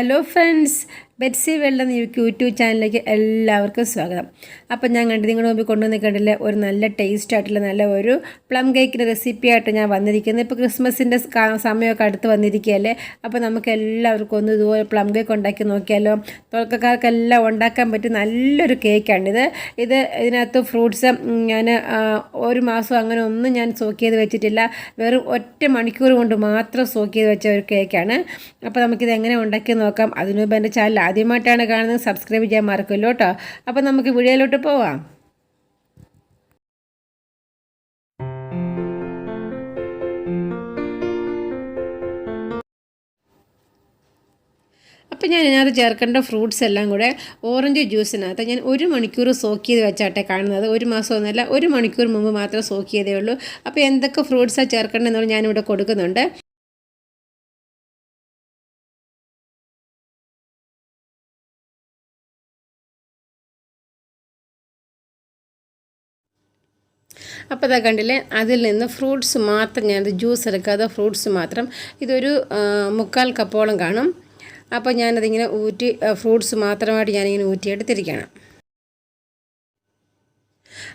Hello friends, Betsy വെള്ള YouTube ചാനലിലേക്ക് എല്ലാവർക്കും സ്വാഗതം. അപ്പം ഞാൻ നിങ്ങളുടെ മുമ്പിൽ കൊണ്ടുവന്നിട്ടുണ്ടല്ലേ ഒരു നല്ല ടേസ്റ്റ് ആയിട്ടുള്ള നല്ല ഒരു പ്ലം കേക്കിൻ്റെ റെസിപ്പി ആയിട്ട് ഞാൻ വന്നിരിക്കുന്നത്. ഇപ്പോൾ ക്രിസ്മസിൻ്റെ സമയമൊക്കെ അടുത്ത് വന്നിരിക്കുകയല്ലേ. അപ്പോൾ നമുക്ക് എല്ലാവർക്കും ഒന്ന് ഇതുപോലെ പ്ലം കേക്ക് ഉണ്ടാക്കി നോക്കിയാലോ. തുടക്കക്കാർക്കെല്ലാം ഉണ്ടാക്കാൻ പറ്റിയ നല്ലൊരു കേക്കാണിത്. ഇതിനകത്ത് ഫ്രൂട്ട്സ് ഞാൻ ഒരു മാസം അങ്ങനെ ഒന്നും ഞാൻ സോക്ക് ചെയ്ത് വെച്ചിട്ടില്ല. വെറും 1 മണിക്കൂർ കൊണ്ട് മാത്രം സോക്ക് ചെയ്ത് വെച്ച ഒരു കേക്കാണ്. അപ്പോൾ നമുക്കിത് എങ്ങനെ ഉണ്ടാക്കി നോക്കാം. അതിനു മുമ്പ് എൻ്റെ ചാനൽ ആദ്യമായിട്ടാണ് കാണുന്നത്, സബ്സ്ക്രൈബ് ചെയ്യാൻ മറക്കല്ലോ കേട്ടോ. അപ്പോൾ നമുക്ക് വീഡിയോയിലോട്ട് പോവാം. അപ്പോൾ ഞാൻ ഇതിനകത്ത് ചേർക്കേണ്ട ഫ്രൂട്ട്സ് എല്ലാം കൂടെ ഓറഞ്ച് ജ്യൂസിനകത്ത് ഞാൻ 1 മണിക്കൂർ സോക്ക് ചെയ്ത് വെച്ചാട്ടെ കാണുന്നത്. 1 മാസമൊന്നുമല്ല, 1 മണിക്കൂർ മുമ്പ് മാത്രം സോക്ക് ചെയ്തേ ഉള്ളൂ. അപ്പോൾ എന്തൊക്കെ ഫ്രൂട്ട്സാണ് ചേർക്കേണ്ടതെന്നുള്ള ഞാനിവിടെ കൊടുക്കുന്നുണ്ട്. അപ്പോൾ അതാ കണ്ടില്ലേ, അതിൽ നിന്ന് ഫ്രൂട്ട്സ് മാത്രം ഞാനത് ജ്യൂസ് എടുക്കാതെ ഫ്രൂട്ട്സ് മാത്രം ഇതൊരു 3/4 കപ്പോളം കാണും. അപ്പോൾ ഞാനതിങ്ങനെ ഊറ്റി ഫ്രൂട്ട്സ് മാത്രമായിട്ട് ഞാനിങ്ങനെ ഊറ്റിയെടുത്തിരിക്കണം.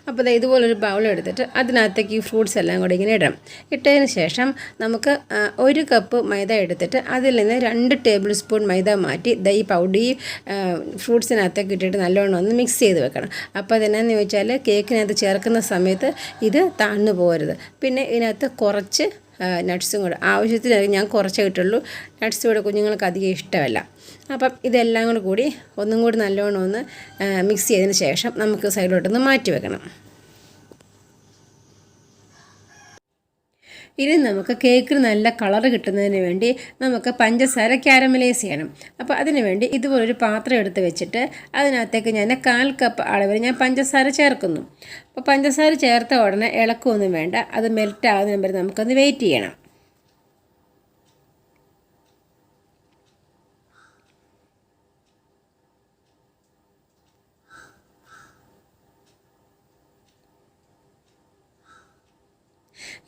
അപ്പോൾ ഇതുപോലൊരു ബൗൾ എടുത്തിട്ട് അതിനകത്തേക്ക് ഈ ഫ്രൂട്ട്സ് എല്ലാം കൂടി ഇങ്ങനെ ഇടാം. ഇട്ടതിന് ശേഷം നമുക്ക് 1 കപ്പ് മൈദ എടുത്തിട്ട് അതിൽ നിന്ന് 2 ടേബിൾ സ്പൂൺ മൈദ മാറ്റി ഈ പൗഡർ ഫ്രൂട്ട്സിനകത്തേക്ക് ഇട്ടിട്ട് നല്ലോണം ഒന്ന് മിക്സ് ചെയ്ത് വെക്കണം. അപ്പോൾ അതെന്നാന്ന് ചോദിച്ചാൽ കേക്കിനകത്ത് ചേർക്കുന്ന സമയത്ത് ഇത് താഴ്ന്നു പോകരുത്. പിന്നെ ഇതിനകത്ത് കുറച്ച് നട്ട്സും കൂടെ ആവശ്യത്തിന് ഞാൻ കുറച്ചേ ഇട്ടുള്ളൂ. നട്ട്സ് കൂടെ കുഞ്ഞുങ്ങൾക്ക് അധികം ഇഷ്ടമല്ല. അപ്പം ഇതെല്ലാം കൂടി ഒന്നും കൂടി നല്ലോണം ഒന്ന് മിക്സ് ചെയ്തതിന് ശേഷം നമുക്ക് സൈഡിലോട്ടൊന്ന് മാറ്റി വെക്കണം. ഇനി നമുക്ക് കേക്കിന് നല്ല കളർ കിട്ടുന്നതിന് വേണ്ടി നമുക്ക് പഞ്ചസാര ക്യാരമലൈസ് ചെയ്യണം. അപ്പോൾ അതിന് വേണ്ടി ഇതുപോലൊരു പാത്രം എടുത്ത് വെച്ചിട്ട് അതിനകത്തേക്ക് ഞാൻ 1/4 കപ്പ് അളവിൽ ഞാൻ പഞ്ചസാര ചേർക്കുന്നു. അപ്പോൾ പഞ്ചസാര ചേർത്ത ഉടനെ ഇളക്കൊന്നും വേണ്ട, അത് മെൽറ്റ് ആകുന്നതിന് വരെ നമുക്കൊന്ന് വെയിറ്റ് ചെയ്യണം.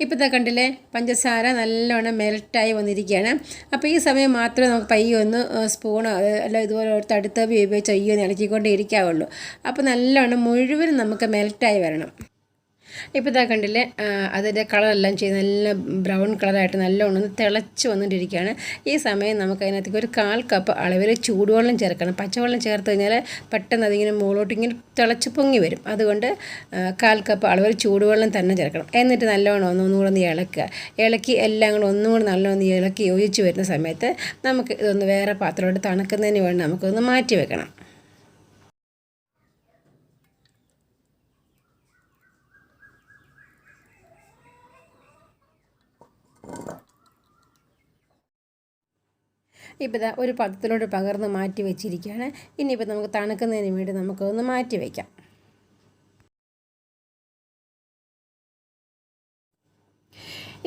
ഇപ്പോൾ ഇതാ കണ്ടില്ലേ, പഞ്ചസാര നല്ലോണം മെൽറ്റായി വന്നിരിക്കുകയാണ്. അപ്പോൾ ഈ സമയം മാത്രമേ നമുക്ക് പയ്യെ ഒന്ന് സ്പൂണോ അല്ല ഇതുപോലെ തടുത്തവി ഉപയോഗിച്ച് ഒന്ന് ഇളക്കിക്കൊണ്ടേ ഇരിക്കാവുള്ളൂ. അപ്പോൾ നല്ലോണം മുഴുവനും നമുക്ക് മെൽറ്റായി വരണം. ഇപ്പോൾ ഇതാ കണ്ടില്ലേ, അതിൻ്റെ കളറെല്ലാം ചെയ്ത് നല്ല ബ്രൗൺ കളറായിട്ട് നല്ലോണം ഒന്ന് തിളച്ച് വന്നിട്ടിരിക്കുകയാണ്. ഈ സമയം നമുക്ക് അതിനകത്തേക്ക് ഒരു 1/4 കപ്പ് അളവിൽ ചൂടുവെള്ളം ചേർക്കണം. പച്ചവെള്ളം ചേർത്ത് കഴിഞ്ഞാൽ പെട്ടെന്ന് അതിങ്ങനെ മുകളിലോട്ട് ഇങ്ങനെ തിളച്ച് പൊങ്ങി വരും. അതുകൊണ്ട് 1/4 കപ്പ് അളവിൽ ചൂടുവെള്ളം തന്നെ ചേർക്കണം. എന്നിട്ട് നല്ലോണം ഒന്നുകൂടെ ഒന്ന് ഇളക്കി എല്ലാം കൂടെ ഒന്നുകൂടി നല്ലോണം ഇളക്കി യോജിച്ച് വരുന്ന സമയത്ത് നമുക്ക് ഇതൊന്ന് വേറെ പാത്രത്തോട്ട് തണുക്കുന്നതിന് വേണ്ടി നമുക്കൊന്ന് മാറ്റി വെക്കണം. ഇപ്പോൾ ഇതാ ഒരു പാത്രത്തിലോട്ട് പകർന്ന് മാറ്റി വെച്ചിരിക്കുകയാണ്. ഇനിയിപ്പോൾ നമുക്ക് തണുക്കുന്നതിന് വേണ്ടി നമുക്കൊന്ന് മാറ്റി വയ്ക്കാം.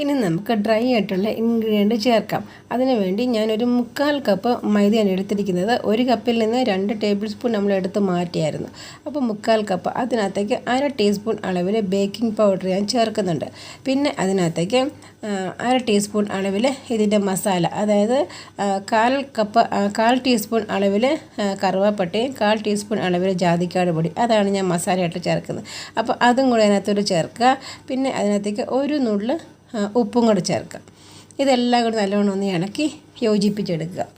ഇനി നമുക്ക് ഡ്രൈ ആയിട്ടുള്ള ഇൻഗ്രീഡിയൻറ്റ് ചേർക്കാം. അതിനുവേണ്ടി ഞാനൊരു 3/4 കപ്പ് മൈദയാണ് എടുത്തിരിക്കുന്നത്. 1 കപ്പിൽ നിന്ന് 2 ടേബിൾ സ്പൂൺ നമ്മൾ എടുത്ത് മാറ്റിയായിരുന്നു. അപ്പോൾ 3/4 കപ്പ് അതിനകത്തേക്ക് 1/2 ടീസ്പൂൺ അളവിൽ ബേക്കിംഗ് പൗഡർ ഞാൻ ചേർക്കുന്നുണ്ട്. പിന്നെ അതിനകത്തേക്ക് 1/2 ടീസ്പൂൺ അളവിൽ ഇതിൻ്റെ മസാല, അതായത് 1/4 ടീസ്പൂൺ അളവിൽ കറുവാപ്പട്ടയും 1/4 ടീസ്പൂൺ അളവിൽ ജാതിക്കാട് പൊടി, അതാണ് ഞാൻ മസാലയായിട്ട് ചേർക്കുന്നത്. അപ്പോൾ അതും കൂടെ അതിനകത്തോട് ചേർക്കുക. പിന്നെ അതിനകത്തേക്ക് ഒരു നുള്ള് ഉപ്പും കൂടെ ചേർക്കുക. ഇതെല്ലാം കൂടി നല്ലോണം ഒന്ന് ഇളക്കി യോജിപ്പിച്ചെടുക്കുക.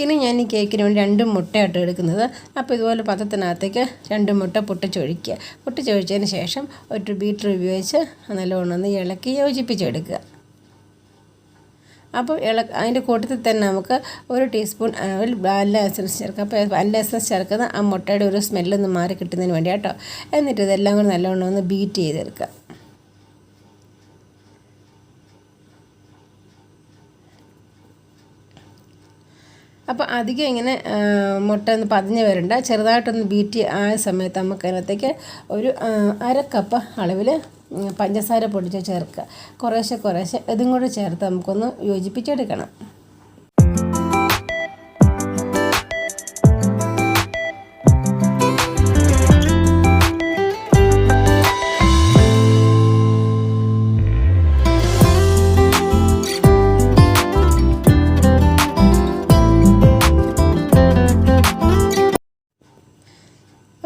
ഇനി ഞാൻ ഈ കേക്കിന് വേണ്ടി 2 മുട്ടയായിട്ട് എടുക്കുന്നത്. അപ്പോൾ ഇതുപോലെ പാത്രത്തിനകത്തേക്ക് 2 മുട്ട പൊട്ടിച്ചൊഴിച്ചതിന് ശേഷം ഒരു ബീറ്റർ ഉപയോഗിച്ച് നല്ലോണം ഒന്ന് ഇളക്കി യോജിപ്പിച്ചെടുക്കുക. അപ്പോൾ അതിൻ്റെ കൂട്ടത്തിൽ തന്നെ നമുക്ക് 1 ടീസ്പൂൺ വാനില എസൻസ് ചേർക്കാം. അപ്പോൾ വാനില എസൻസ് ചേർക്കുന്ന ആ മുട്ടയുടെ ഒരു സ്മെല്ലൊന്ന് മാറി കിട്ടുന്നതിന് വേണ്ടി കേട്ടോ. എന്നിട്ട് ഇതെല്ലാം കൂടി നല്ലോണം ഒന്ന് ബീറ്റ് ചെയ്തെടുക്കുക. അപ്പോൾ അധികം ഇങ്ങനെ മുട്ട ഒന്ന് പതിഞ്ഞ് വരണ്ട, ചെറുതായിട്ടൊന്ന് ബീറ്റ് ആയ സമയത്ത് നമുക്ക് അതിനകത്തേക്ക് ഒരു 1/2 കപ്പ് അളവിൽ പഞ്ചസാര പൊടിച്ച് ചേർക്കുക. കുറേശ്ശെ ഇതും കൂടെ ചേർത്ത് നമുക്കൊന്ന് യോജിപ്പിച്ചെടുക്കണം.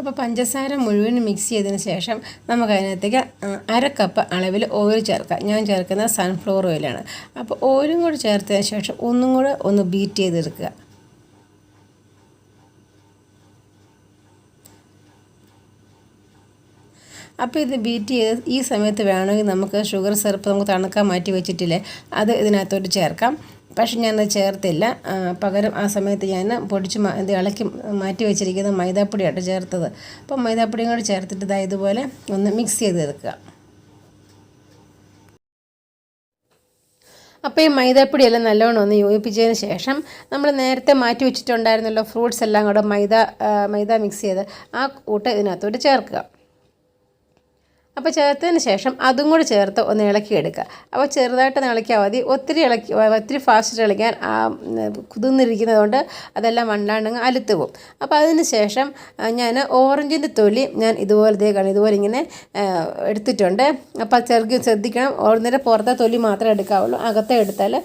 അപ്പോൾ പഞ്ചസാര മുഴുവൻ മിക്സ് ചെയ്തതിന് ശേഷം നമുക്കതിനകത്തേക്ക് 1/2 കപ്പ് അളവിൽ ഓയിൽ ചേർക്കാം. ഞാൻ ചേർക്കുന്നത് സൺഫ്ലവർ ഓയിലാണ്. അപ്പോൾ ഓയിലും കൂടി ചേർത്തതിന് ശേഷം ഒന്നും കൂടെ ഒന്ന് ബീറ്റ് ചെയ്തെടുക്കുക. അപ്പോൾ ഇത് ബീറ്റ് ചെയ്ത് ഈ സമയത്ത് വേണമെങ്കിൽ നമുക്ക് ഷുഗർ സിറപ്പ് നമുക്ക് തണുക്കാൻ മാറ്റി വെച്ചിട്ടില്ലേ, അത് ഇതിനകത്തോട്ട് ചേർക്കാം. പക്ഷെ ഞാനത് ചേർത്തില്ല. പകരം ആ സമയത്ത് ഞാൻ ഇളക്കി മാറ്റി വെച്ചിരിക്കുന്ന മൈദാപ്പൊടിയായിട്ട് ചേർത്തത്. അപ്പം മൈദാപ്പൊടിയും കൂടി ചേർത്തിട്ട് ഇതുപോലെ ഒന്ന് മിക്സ് ചെയ്തെടുക്കുക. അപ്പോൾ ഈ മൈദാപ്പൊടിയെല്ലാം നല്ലോണം ഒന്ന് യോജിപ്പിച്ചതിന് ശേഷം നമ്മൾ നേരത്തെ മാറ്റി വെച്ചിട്ടുണ്ടായിരുന്നല്ലോ ഫ്രൂട്ട്സ് എല്ലാം കൂടെ മൈദ മിക്സ് ചെയ്ത് ആ കൂട്ട് ഇതിനകത്തോട്ട് ചേർക്കുക. അപ്പോൾ ചേർത്തതിന് ശേഷം അതും കൂടി ചേർത്ത് ഒന്ന് ഇളക്കിയെടുക്കുക. അപ്പോൾ ചെറുതായിട്ട് ഇളക്കിയാൽ മതി. ഒത്തിരി ഫാസ്റ്റ് ഇളക്കിയാൽ കുതിർന്നിരിക്കുന്നത് കൊണ്ട് അതെല്ലാം വണ്ടാണ്ടങ്ങ് അലുത്ത് പോകും. അപ്പോൾ അതിന് ശേഷം ഞാൻ ഓറഞ്ചിൻ്റെ തൊലി ഞാൻ ഇതുപോലെ ഇങ്ങനെ എടുത്തിട്ടുണ്ട്. അപ്പോൾ ശ്രദ്ധിക്കണം, ഓരോന്നിൻ്റെ പുറത്തെ തൊലി മാത്രമേ എടുക്കാവുള്ളൂ, അകത്തെ എടുത്താൽ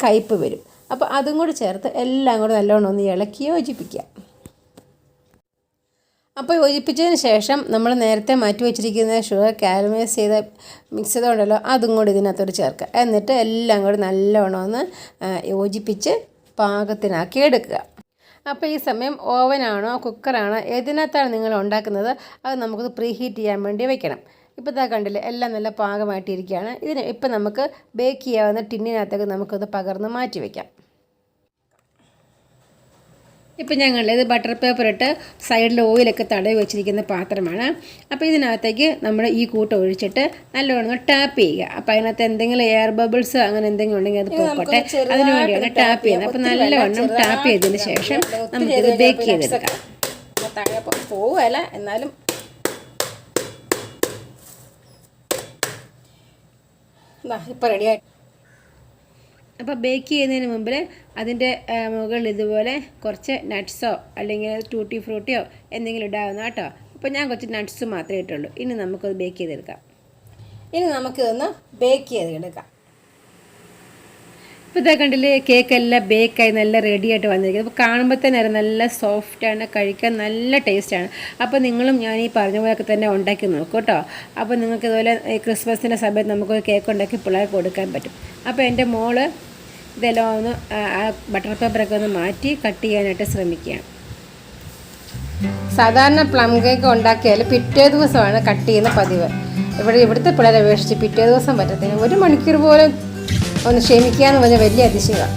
കയ്പ്പ് വരും. അപ്പോൾ അതും കൂടി ചേർത്ത് എല്ലാം കൂടി നല്ലോണം ഒന്ന് ഇളക്കി യോജിപ്പിക്കുക. അപ്പോൾ യോജിപ്പിച്ചതിന് ശേഷം നമ്മൾ നേരത്തെ മാറ്റി വെച്ചിരിക്കുന്ന ഷുഗർ കാരമലൈസ് ചെയ്ത മിക്സ് ചെയ്തുകൊണ്ടല്ലോ അതും കൂടി ഇതിനകത്തോട്ട് ചേർക്കുക. എന്നിട്ട് എല്ലാം കൂടി നല്ലോണം ഒന്ന് യോജിപ്പിച്ച് പാകത്തിനാക്കി എടുക്കുക. അപ്പോൾ ഈ സമയം ഓവനാണോ കുക്കറാണോ ഏതിനകത്താണ് നിങ്ങൾ ഉണ്ടാക്കുന്നത് അത് നമുക്കത് പ്രീ ഹീറ്റ് ചെയ്യാൻ വേണ്ടി വെക്കണം. ഇപ്പോൾ കണ്ടില്ലേ, എല്ലാം നല്ല പാകമായിട്ടിരിക്കുകയാണ്. ഇപ്പം നമുക്ക് ബേക്ക് ചെയ്യാവുന്ന ടിന്നിനകത്തേക്ക് നമുക്കത് പകർന്ന് മാറ്റി വയ്ക്കാം. ഇപ്പം ഞങ്ങളിത് ബട്ടർ പേപ്പർ ഇട്ട് സൈഡിൽ ഓയിലൊക്കെ തടവി വെച്ചിരിക്കുന്ന പാത്രമാണ്. അപ്പോൾ ഇതിനകത്തേക്ക് നമ്മൾ ഈ കൂട്ട് ഒഴിച്ചിട്ട് നല്ലോണം ടാപ്പ് ചെയ്യുക. അപ്പോൾ അതിനകത്ത് എന്തെങ്കിലും എയർ ബബിൾസ് അങ്ങനെ എന്തെങ്കിലും ഉണ്ടെങ്കിൽ അത് പോകട്ടെ, അതിന് വേണ്ടിയാണ് ടാപ്പ് ചെയ്യുന്നത്. അപ്പോൾ നല്ലവണ്ണം ടാപ്പ് ചെയ്തതിന് ശേഷം നമുക്കിത് ബേക്ക് ചെയ്തെടുക്കാം. താഴെ പോവുകയല്ല, എന്നാലും ഇപ്പോൾ റെഡിയായി. അപ്പോൾ ബേക്ക് ചെയ്യുന്നതിന് മുമ്പിൽ അതിൻ്റെ മുകളിൽ ഇതുപോലെ കുറച്ച് നട്ട്സോ അല്ലെങ്കിൽ ടൂട്ടി ഫ്രൂട്ടിയോ എന്തെങ്കിലും ഇടാവുന്ന കേട്ടോ. അപ്പോൾ ഞാൻ കുറച്ച് നട്ട്സ് മാത്രമേ ഇട്ടുള്ളൂ. ഇനി നമുക്കത് ബേക്ക് ചെയ്തെടുക്കാം. നമുക്കിതൊന്ന് ബേക്ക് ചെയ്തെടുക്കാം. ഇപ്പോൾ കണ്ടില്ലേ, കേക്കെല്ലാം ബേക്കായി നല്ല റെഡിയായിട്ട് വന്നിരിക്കുന്നത്. അപ്പോൾ കാണുമ്പോൾ തന്നെ നല്ല സോഫ്റ്റാണ്, കഴിക്കാൻ നല്ല ടേസ്റ്റാണ്. അപ്പോൾ നിങ്ങളും ഞാൻ ഈ പറഞ്ഞ പോലെയൊക്കെ തന്നെ ഉണ്ടാക്കി നോക്കൂ കേട്ടോ. അപ്പോൾ നിങ്ങൾക്ക് ഇതുപോലെ ഈ ക്രിസ്മസിൻ്റെ സമയത്ത് നമുക്കൊരു കേക്ക് ഉണ്ടാക്കി പിള്ളേർക്ക് കൊടുക്കാൻ പറ്റും. അപ്പോൾ എൻ്റെ മോള് ഇതെല്ലാം ഒന്ന് ആ ബട്ടർ പേപ്പറൊക്കെ ഒന്ന് മാറ്റി കട്ട് ചെയ്യാനായിട്ട് ശ്രമിക്കുകയാണ്. സാധാരണ പ്ലം കേക്ക് ഉണ്ടാക്കിയാൽ പിറ്റേ ദിവസമാണ് കട്ട് ചെയ്യുന്ന പതിവ്. ഇവിടുത്തെ പിള്ളേരെ അപേക്ഷിച്ച് പിറ്റേ ദിവസം പറ്റത്തില്ല. 1 മണിക്കൂർ പോലും ഒന്ന് ക്ഷമിക്കുക എന്ന് പറഞ്ഞാൽ വലിയ അതിശയമാണ്.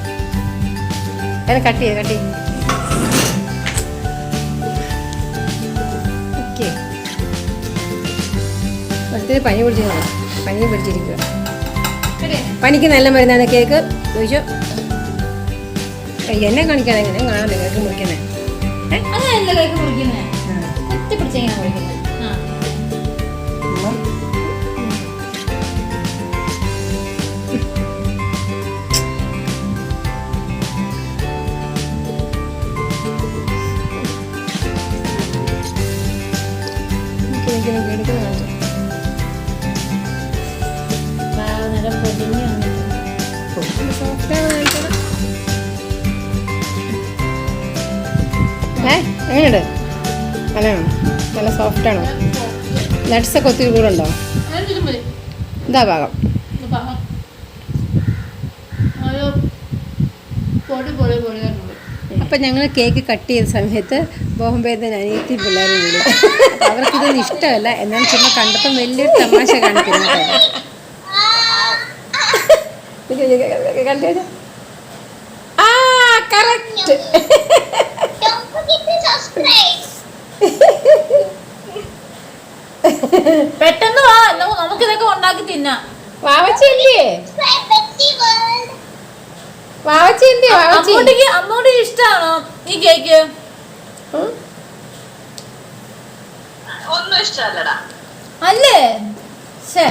അതിനെ കട്ട് ചെയ്ത് ഓക്കെ. ഒത്തിരി പനി പിടിച്ചിരിക്കുക. പനിക്ക് നല്ല മരുന്നാണ് കേക്ക്. ചോദിച്ചോ, എന്നെ കാണിക്കാതെ എങ്ങനെ കാണാതെ കേക്ക് മുറിക്കുന്നത്. എങ്ങനെയുണ്ട്? നല്ലതാണോ? നല്ല സോഫ്റ്റാണോ? നട്ട്സൊക്കെ ഒത്തിരി കൂടെ ഉണ്ടോ? ഇതാ ഭാഗം. അപ്പം ഞങ്ങൾ കേക്ക് കട്ട് ചെയ്ത സമയത്ത് ബോംബെയിൽ അനിയത്തി പിള്ളേരും കൂടി. അവർക്കിതൊന്നും ഇഷ്ടമല്ല, എന്നാലും ചുമ്മാ കണ്ടപ്പം വലിയൊരു തമാശ കാണിക്കുന്നു. പെട്ടെന്ന് വാ, നമുക്കിതൊക്കെ ഉണ്ടാക്കി തിന്നാം. വാവച്ചല്ലേ? വാവച്ചി എന്തി വാവച്ചി? അമ്മൂട്ടിക്ക് ഇഷ്ടമാണോ ഈ കേക്ക്? ഒന്നും ഇഷ്ടമല്ലടാ. അല്ലേ? ശേ